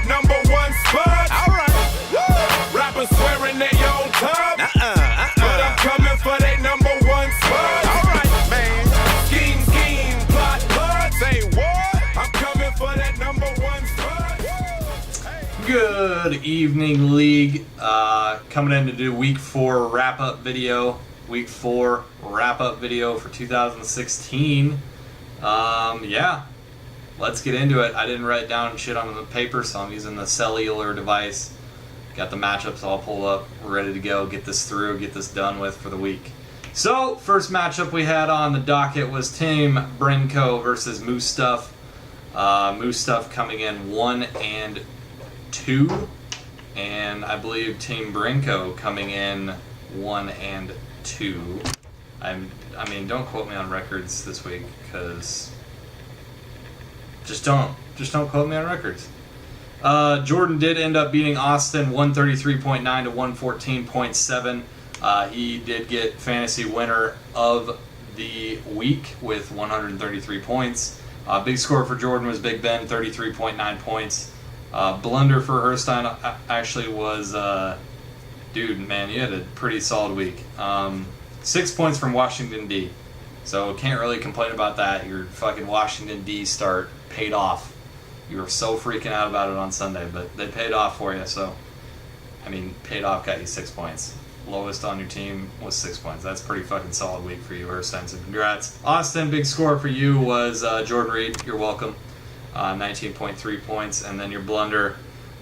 that number one spot. All right. Rappers swearing they on top. But I'm coming for that number one spot. All right, man. Scheme, plot, plot. Say what? I'm coming for that number one spot. Good evening, League. Coming in to do Week 4 wrap-up video. Week 4 wrap-up video for 2016. Yeah, let's get into it. I didn't write down shit on the paper, so I'm using the cellular device. Got the matchups all pulled up. We're ready to go. Get this through. Get this done with for the week. So, first matchup we had on the docket was Team Brinko versus Moose Stuff. Moose Stuff coming in 1-2, and I believe Team Brinko coming in 1-2. I mean, don't quote me on records this week, because just don't quote me on records. Jordan did end up beating Austin 133.9 to 114.7. He did get fantasy winner of the week with 133 points. Big score for Jordan was Big Ben, 33.9 points. Blunder for Herstein actually was, dude, man, you had a pretty solid week. 6 points from Washington D. So can't really complain about that. Your fucking Washington D start paid off. You were so freaking out about it on Sunday, but they paid off for you. So, I mean, paid off got you 6 points. Lowest on your team was 6 points. That's a pretty fucking solid week for you, Herstein. So congrats. Austin, big score for you was Jordan Reed. You're welcome. 19.3 points. And then your blunder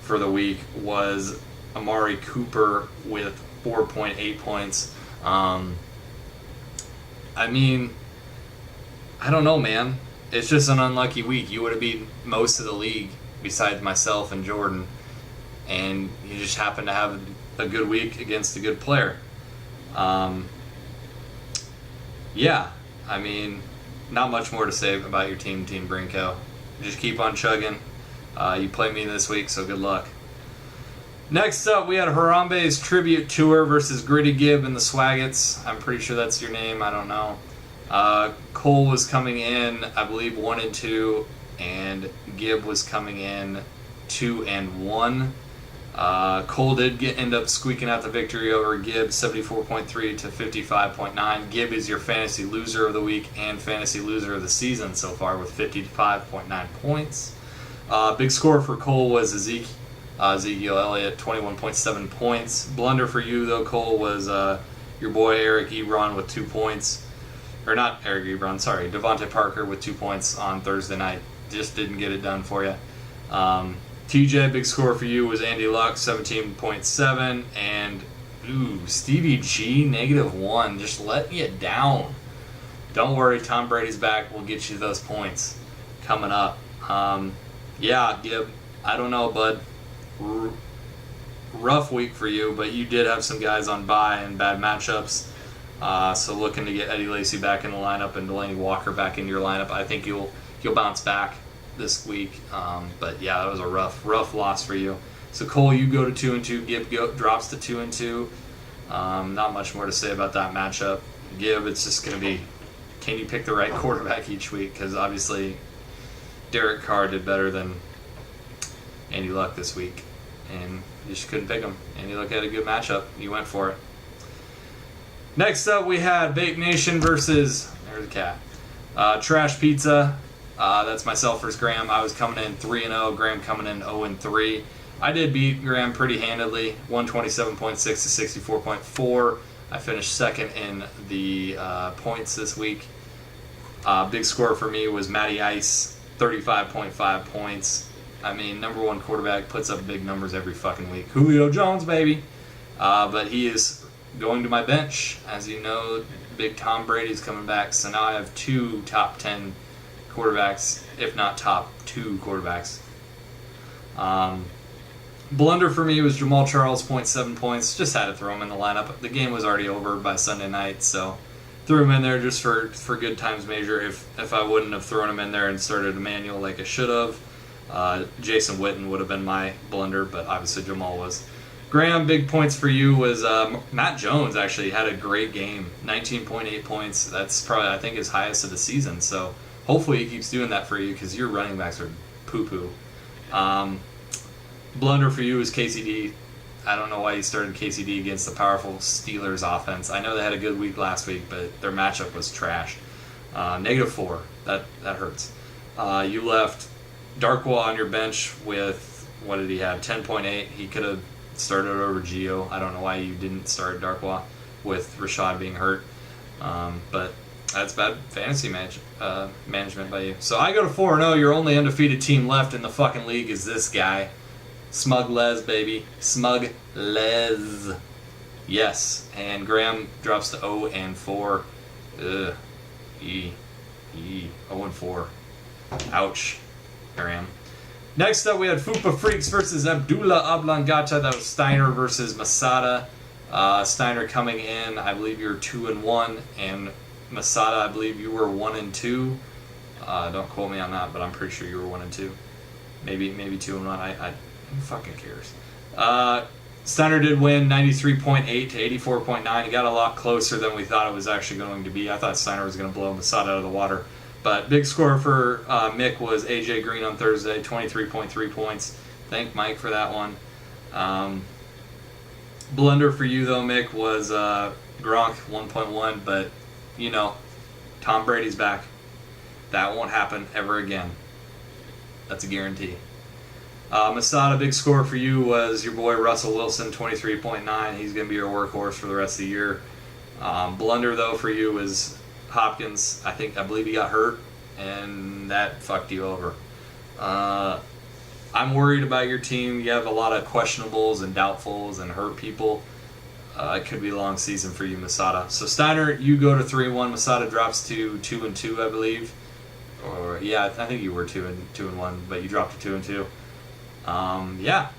for the week was Amari Cooper with 4.8 points. I mean, I don't know, man. It's just an unlucky week. You would have beaten most of the league besides myself and Jordan, and you just happened to have a good week against a good player. Yeah, I mean, not much more to say about your team, Team Brinko. Just keep on chugging. You play me this week, so good luck. Next up, we had Harambe's Tribute Tour versus Gritty Gibb and the Swaggets. I'm pretty sure that's your name. I don't know. Cole was coming in, I believe, 1-2, and Gibb was coming in 2-1. Cole did end up squeaking out the victory over Gibb, 74.3 to 55.9. Gibb is your fantasy loser of the week and fantasy loser of the season so far with 55.9 points. Big score for Cole was Ezekiel Elliott, 21.7 points. Blunder for you, though, Cole, was your boy Eric Ebron with 2 points. Or not Eric Ebron, sorry. Devontae Parker with 2 points on Thursday night. Just didn't get it done for you. TJ, big score for you was Andy Luck, 17.7. And, Stevie G, -1. Just letting you down. Don't worry, Tom Brady's back. We'll get you those points coming up. Yeah, Gib, I don't know, bud. Rough week for you, but you did have some guys on bye and bad matchups. So looking to get Eddie Lacy back in the lineup and Delaney Walker back in your lineup. I think you'll bounce back this week. But yeah, that was a rough loss for you. So Cole, you go to 2-2. Gibb drops to 2-2. Not much more to say about that matchup. Gibb, it's just going to be, can you pick the right quarterback each week? Because obviously Derek Carr did better than Andy Luck this week, and you just couldn't pick him. Andy Luck had a good matchup. You went for it. Next up, we had Vape Nation versus, there's a cat, Trash Pizza. That's myself versus Graham. I was coming in 3-0. Graham coming in 0-3. I did beat Graham pretty handedly, 127.6 to 64.4. I finished second in the points this week. Big score for me was Matty Ice, 35.5 points. I mean, number one quarterback puts up big numbers every fucking week. Julio Jones, baby. But he is going to my bench. As you know, big Tom Brady's coming back. So now I have 2 top 10 quarterbacks, if not top 2 quarterbacks. Blunder for me was Jamal Charles, 0.7 points. Just had to throw him in the lineup. The game was already over by Sunday night, so threw him in there just for good times measure. If I wouldn't have thrown him in there and started Emmanuel like I should have, Jason Witten would have been my blunder, but obviously Jamal was. Graham, big points for you was Matt Jones actually had a great game, 19.8 points. That's probably, I think, his highest of the season. So hopefully he keeps doing that for you because your running backs are poo-poo. Blunder for you is KCD. I don't know why you started KCD against the powerful Steelers offense. I know they had a good week last week, but their matchup was trash. -4. That hurts. You left Darkwa on your bench with, what did he have? 10.8. He could have started over Gio. I don't know why you didn't start Darkwa with Rashad being hurt. But that's bad fantasy management by you. So I go to 4-0. Your only undefeated team left in the fucking league is this guy. Smug Les, baby. Smug Les. Yes. And Graham drops to 0-4. Ugh. 0-4. Ouch. Graham. Next up, we had Fupa Freaks versus Abdullah Ablangata. That was Steiner versus Masada. Steiner coming in, I believe you were 2-1, and Masada, I believe you were 1-2. Don't quote me on that, but I'm pretty sure you were 1-2. Maybe 2-1. Who fucking cares? Steiner did win 93.8 to 84.9. He got a lot closer than we thought it was actually going to be. I thought Steiner was going to blow Masada out of the water. But big score for Mick was AJ Green on Thursday, 23.3 points. Thank Mike for that one. Blunder for you, though, Mick, was Gronk, 1.1. But, you know, Tom Brady's back. That won't happen ever again. That's a guarantee. Masada, big score for you was your boy Russell Wilson, 23.9. He's going to be your workhorse for the rest of the year. Blunder, though, for you was Hopkins. I believe he got hurt, and that fucked you over. I'm worried about your team. You have a lot of questionables and doubtfuls and hurt people. It could be a long season for you, Masada. So Steiner, you go to 3-1. Masada drops to 2-2, I believe. Or yeah, I think you were 2-1, but you dropped to 2-2. Yeah.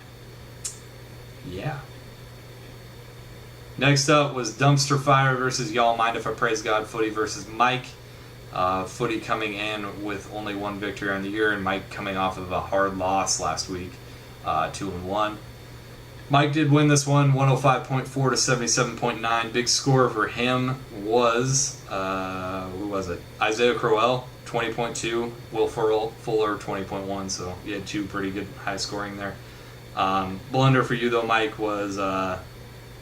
Next up was Dumpster Fire versus Y'all Mind If I Praise God Footy versus Mike. Footy coming in with only one victory on the year, and Mike coming off of a hard loss last week, 2-1. Mike did win this one, 105.4 to 77.9. Big score for him was, who was it? Isaiah Crowell, 20.2. Will Fuller, 20.1. So you had two pretty good high scoring there. Blunder for you, though, Mike, was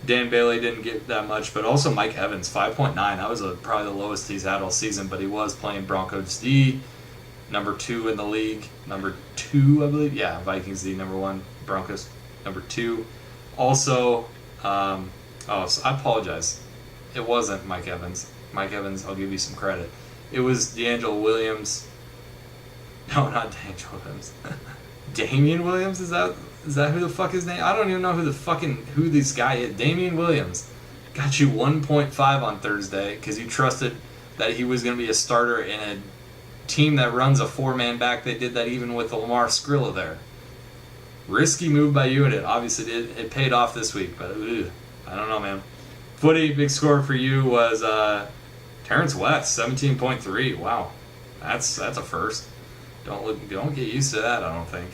Dan Bailey didn't get that much, but also Mike Evans, 5.9. That was probably the lowest he's had all season, but he was playing Broncos D, number 2 in the league. Number 2, I believe. Yeah, Vikings D, number 1. Broncos, number 2. Also, so I apologize. It wasn't Mike Evans. Mike Evans, I'll give you some credit. It was D'Angelo Williams. No, not D'Angelo Williams. Damian Williams, is that who the fuck his name? I don't even know who this guy is. Damian Williams got you 1.5 on Thursday because you trusted that he was going to be a starter in a team that runs a 4-man back. They did that even with Lamar Skrilla there. Risky move by you, and it obviously did. It paid off this week, but I don't know, man. Footy, big score for you was Terrence West, 17.3. Wow, that's a first. Don't get used to that, I don't think.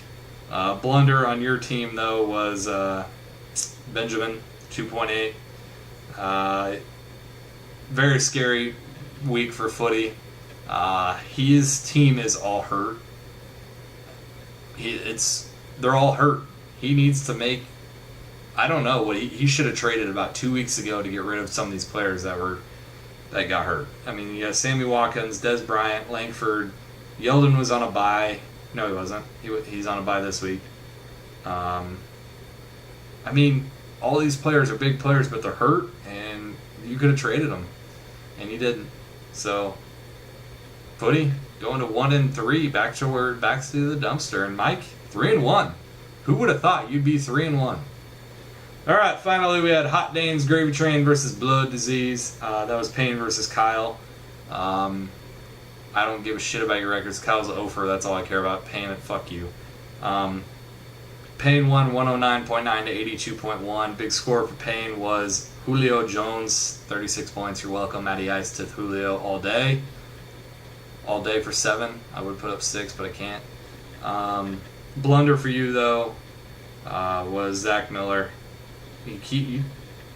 Blunder on your team, though, was Benjamin, 2.8. Very scary week for Footy. His team is all hurt. They're all hurt. He needs to make... I don't know what he should have traded about 2 weeks ago to get rid of some of these players that got hurt. I mean, you have Sammy Watkins, Des Bryant, Langford. Yeldon was on a bye. No, he wasn't. He's on a bye this week. I mean, all these players are big players, but they're hurt, and you could have traded them, and you didn't. So, Footy going to 1-3, back to the dumpster. And Mike, 3-1. Who would have thought you'd be 3-1? All right, finally we had Hot Dane's Gravy Train versus Blood Disease. That was Payne versus Kyle. I don't give a shit about your records. Kyle's an offer. That's all I care about. Payne it. Fuck you. Payne won 109.9 to 82.1. Big score for Payne was Julio Jones, 36 points. You're welcome. Matty Ice to Julio all day. All day for 7. I would put up 6, but I can't. Blunder for you, though, was Zach Miller.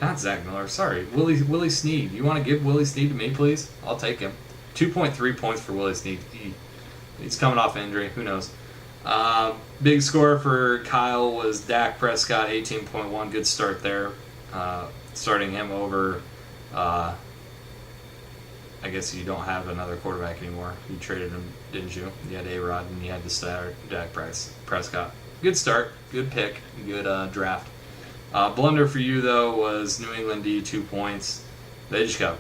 Not Zach Miller. Sorry. Willie Snead. You want to give Willie Snead to me, please? I'll take him. 2.3 points for Willie Snead. He's coming off injury. Who knows? Big score for Kyle was Dak Prescott, 18.1. Good start there. Starting him over, I guess you don't have another quarterback anymore. You traded him, didn't you? You had A-Rod and you had to start Dak Prescott. Good start, good pick, good draft. Blunder for you, though, was New England D, 2 points. They got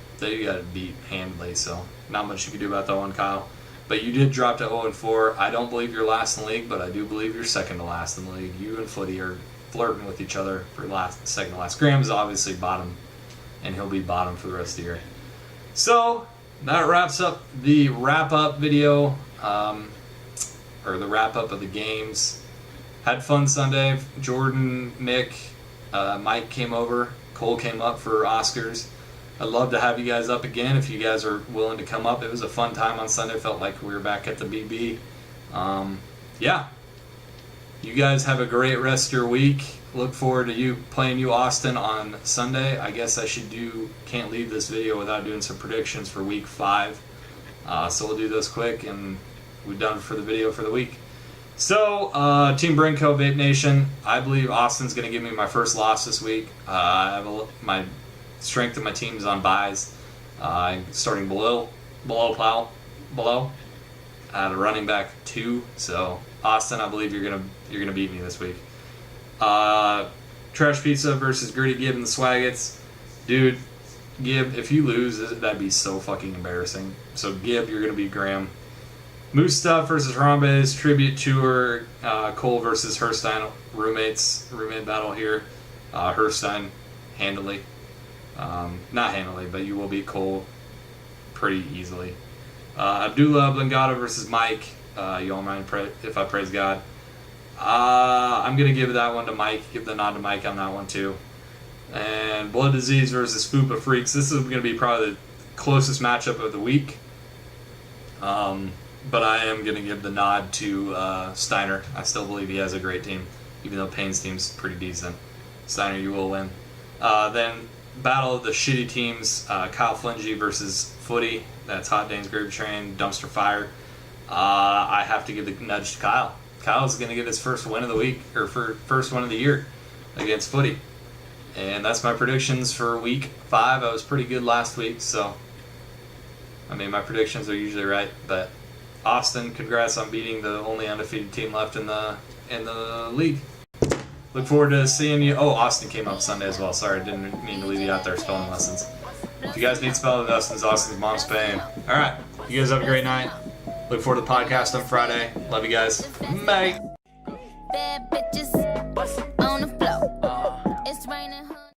beat handily, so not much you can do about that one, Kyle. But you did drop to 0-4. I don't believe you're last in the league, but I do believe you're second to last in the league. You and Footy are flirting with each other for second to last. Graham's obviously bottom, and he'll be bottom for the rest of the year. So that wraps up the wrap-up video, or the wrap-up of the games. Had fun Sunday. Jordan, Nick, Mike came over. Cole came up for Oscars. I'd love to have you guys up again if you guys are willing to come up. It was a fun time on Sunday. Felt like we were back at the BB. Yeah. You guys have a great rest of your week. Look forward to playing you Austin on Sunday. I guess can't leave this video without doing some predictions for week 5. So we'll do those quick and we're done for the video for the week. So, Team Brinco, Vape Nation, I believe Austin's going to give me my first loss this week. I have my strength of my team is on buys. Starting below at a running back 2. So, Austin, I believe you're gonna beat me this week. Trash Pizza versus Gritty Gibb and the Swaggets. Dude, Gibb, if you lose, that'd be so fucking embarrassing. So, Gibb, you're gonna beat Graham. Moose Stuff versus Harambe's Tribute Tour. Cole versus Herstein. Roommate battle here. Herstein handily. Not handily, but you will beat Cole pretty easily. Abdullah Blingata versus Mike. You all mind if I praise God? I'm going to give that one to Mike. Give the nod to Mike on that one too. And Blood Disease versus Fupa Freaks. This is going to be probably the closest matchup of the week. But I am going to give the nod to Steiner. I still believe he has a great team, even though Payne's team's pretty decent. Steiner, you will win. Then battle of the shitty teams, Kyle Flingy versus Footy. That's Hot Dane's Gravy Train, Dumpster Fire. I have to give the nudge to Kyle. Kyle's going to get his first win of the week, or first win of the year against Footy. And that's my predictions for week 5. I was pretty good last week, so I mean, my predictions are usually right. But Austin, congrats on beating the only undefeated team left in the league. Look forward to seeing you. Oh, Austin came up Sunday as well. Sorry, I didn't mean to leave you out there spelling lessons. If you guys need spelling lessons, Austin's mom's paying. All right, you guys have a great night. Look forward to the podcast on Friday. Love you guys. Bye. Bad bitches.